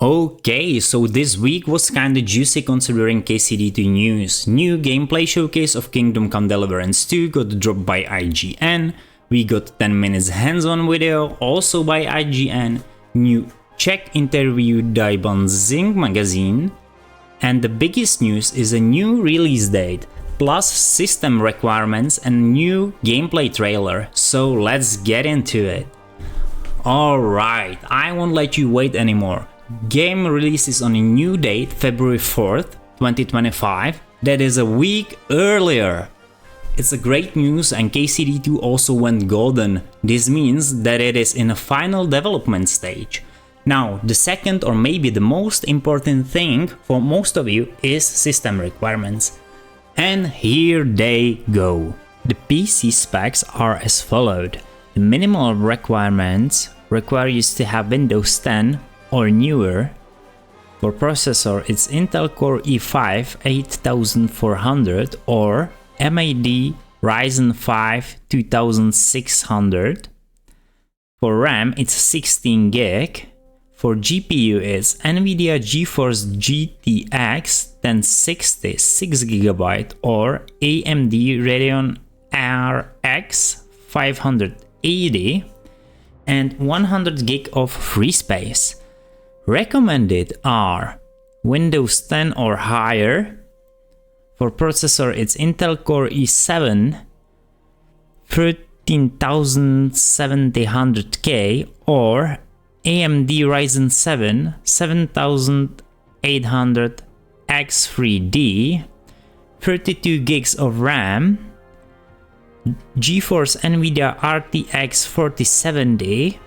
Okay, so this week was kinda juicy considering KCD2 news. New gameplay showcase of Kingdom Come Deliverance 2 got dropped by IGN. We got 10 minutes hands-on video also by IGN. New Czech interview Daiban Zing magazine. And the biggest news is a new release date, plus system requirements and new gameplay trailer. So let's get into it. Alright, I won't let you wait anymore. Game releases on a new date, February 4th, 2025. That is a week earlier. It's a great news, and KCD2 also went golden. This means that it is in a final development stage. Now, the second or maybe the most important thing for most of you is system requirements. And here they go. The PC specs are as followed. The minimal requirements require you to have Windows 10 or newer. For processor, it's Intel Core i5 8400 or AMD Ryzen 5 2600. For RAM, it's 16 GB. For GPU, it's NVIDIA GeForce GTX 1060 6GB or AMD Radeon RX 580 and 100 GB of free space. Recommended are Windows 10 or higher. For processor, it's Intel Core i7 13700K or AMD Ryzen 7 7800X3D, 32 GB of RAM, GeForce NVIDIA RTX 4070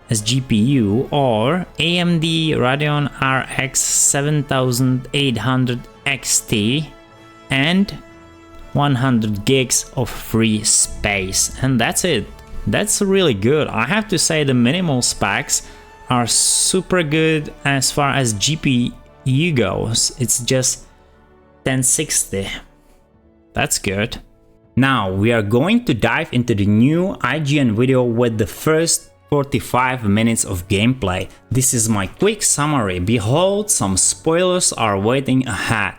as GPU or AMD Radeon RX 7800 XT and 100 gigs of free space. And that's it. That's really good. I have to say the minimal specs are super good as far as GPU goes. It's just 1060. That's good. Now we are going to dive into the new IGN video with the first 45 minutes of gameplay. This is my quick summary. Behold, some spoilers are waiting ahead.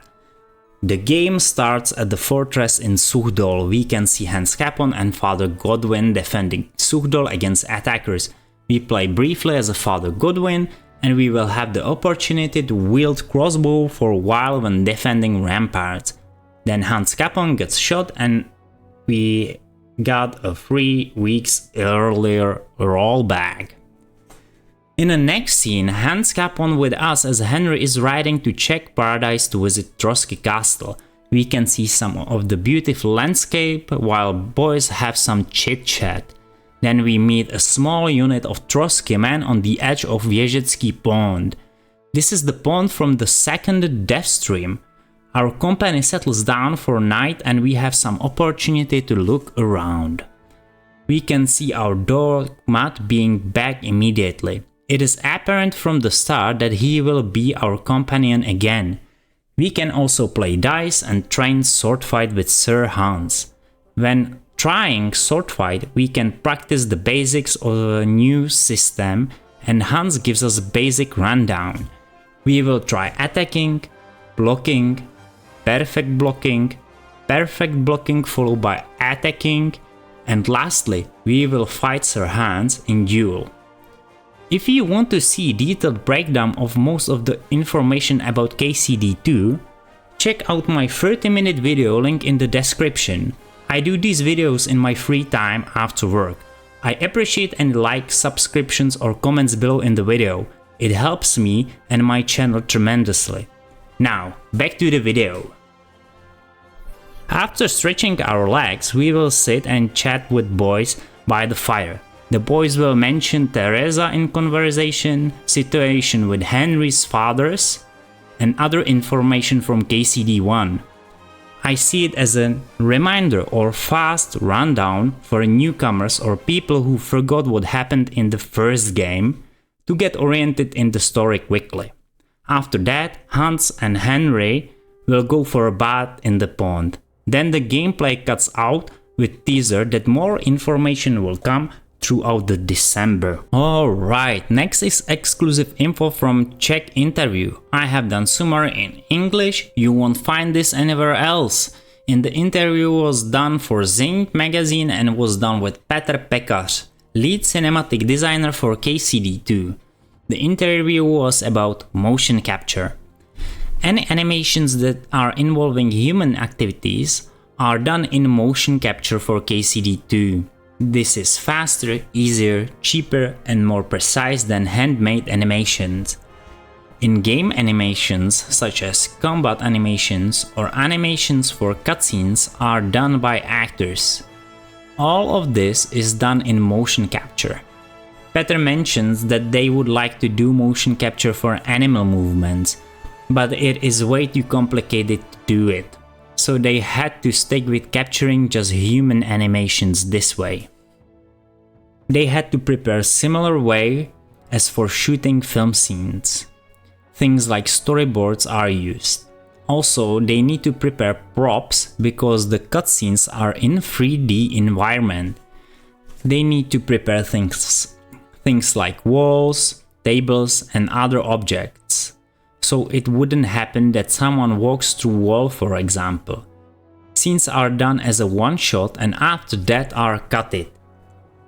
The game starts at the fortress in Suchdol. We can see Hans Capon and Father Godwin defending Suchdol against attackers. We play briefly as a Father Godwin, and we will have the opportunity to wield crossbow for a while when defending ramparts. Then Hans Capon gets shot and we got a 3 weeks earlier rollback. In the next scene, Hans Capon with us as Henry is riding to Czech Paradise to visit Trotsky Castle. We can see some of the beautiful landscape while boys have some chit-chat. Then we meet a small unit of Trotsky men on the edge of Věžický Pond. This is the pond from the second death stream. Our company settles down for night and we have some opportunity to look around. We can see our dog Matt being back immediately. It is apparent from the start that he will be our companion again. We can also play dice and train sword fight with Sir Hans. When trying sword fight, we can practice the basics of a new system and Hans gives us a basic rundown. We will try attacking, blocking, perfect blocking followed by attacking, and lastly, we will fight Sir Hans in duel. If you want to see detailed breakdown of most of the information about KCD2, check out my 30-minute video link in the description. I do these videos in my free time after work. I appreciate any likes, subscriptions or comments below in the video. It helps me and my channel tremendously. Now, back to the video. After stretching our legs, we will sit and chat with boys by the fire. The boys will mention Teresa in conversation, situation with Henry's fathers, and other information from KCD1. I see it as a reminder or fast rundown for newcomers or people who forgot what happened in the first game to get oriented in the story quickly. After that, Hans and Henry will go for a bath in the pond. Then the gameplay cuts out with teaser that more information will come throughout the December. Alright, next is exclusive info from Czech interview. I have done summary in English, you won't find this anywhere else. And the interview was done for Zing magazine and was done with Petr Pekař, lead cinematic designer for KCD2. The interview was about motion capture. Any animations that are involving human activities are done in motion capture for KCD2. This is faster, easier, cheaper and more precise than handmade animations. In-game animations such as combat animations or animations for cutscenes are done by actors. All of this is done in motion capture. Petr mentions that they would like to do motion capture for animal movements, but it is way too complicated to do it, so they had to stick with capturing just human animations this way. They had to prepare similar way as for shooting film scenes. Things like storyboards are used. Also, they need to prepare props because the cutscenes are in 3D environment. They need to prepare things like walls, tables and other objects. So it wouldn't happen that someone walks through wall, for example. Scenes are done as a one shot and after that are cutted.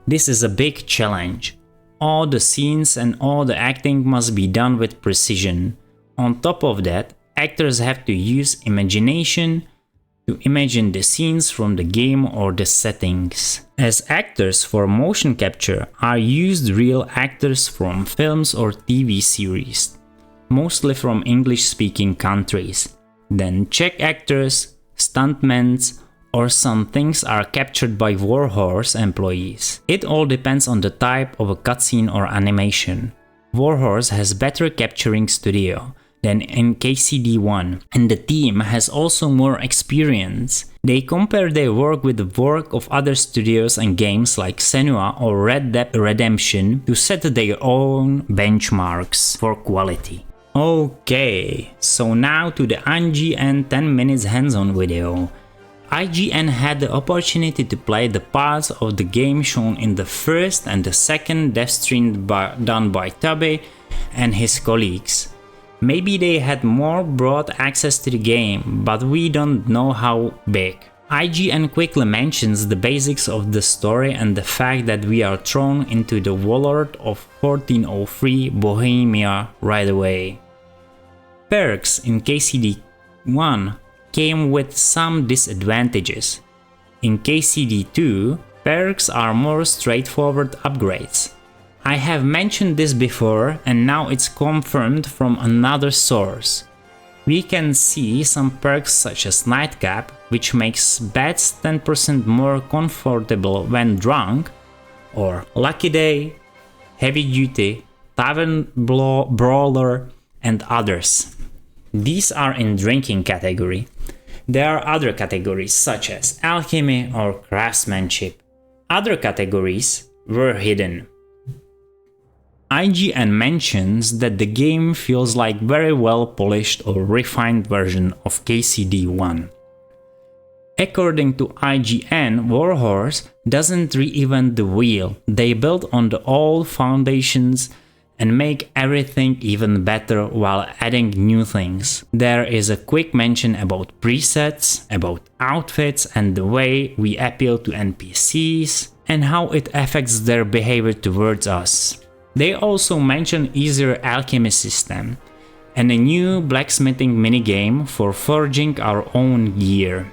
This is a big challenge. All the scenes and all the acting must be done with precision. On top of that, actors have to use imagination to imagine the scenes from the game or the settings. As actors for motion capture are used real actors from films or TV series, mostly from English-speaking countries. Then Czech actors, stuntmen, or some things are captured by Warhorse employees. It all depends on the type of a cutscene or animation. Warhorse has better capturing studio than in KCD1, and the team has also more experience. They compare their work with the work of other studios and games like Senua or Red Dead Redemption to set their own benchmarks for quality. Okay, so now to the IGN 10 minutes hands-on video. IGN had the opportunity to play the parts of the game shown in the first and the second dev stream done by Tubby and his colleagues. Maybe they had more broad access to the game, but we don't know how big. IGN quickly mentions the basics of the story and the fact that we are thrown into the world of 1403 Bohemia right away. Perks in KCD1 came with some disadvantages. In KCD2, perks are more straightforward upgrades. I have mentioned this before and now it's confirmed from another source. We can see some perks such as Nightcap, which makes beds 10% more comfortable when drunk, or Lucky Day, Heavy Duty, Tavern Brawler and others. These are in drinking category. There are other categories such as alchemy or craftsmanship. Other categories were hidden. IGN mentions that the game feels like very well polished or refined version of KCD1. According to IGN, Warhorse doesn't reinvent the wheel, they build on the old foundations and make everything even better while adding new things. There is a quick mention about presets, about outfits and the way we appeal to NPCs and how it affects their behavior towards us. They also mention easier alchemy system and a new blacksmithing minigame for forging our own gear.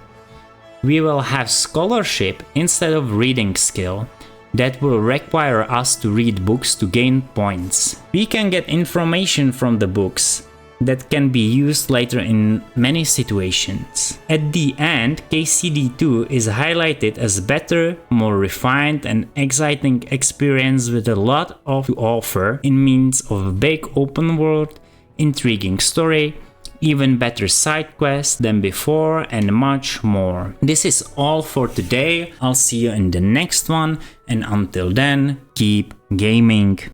We will have scholarship instead of reading skill. That will require us to read books to gain points. We can get information from the books that can be used later in many situations. At the end, KCD2 is highlighted as better, more refined and exciting experience with a lot to offer in means of a big open world, intriguing story, even better side quests than before and much more. This is all for today. I'll see you in the next one and until then, keep gaming.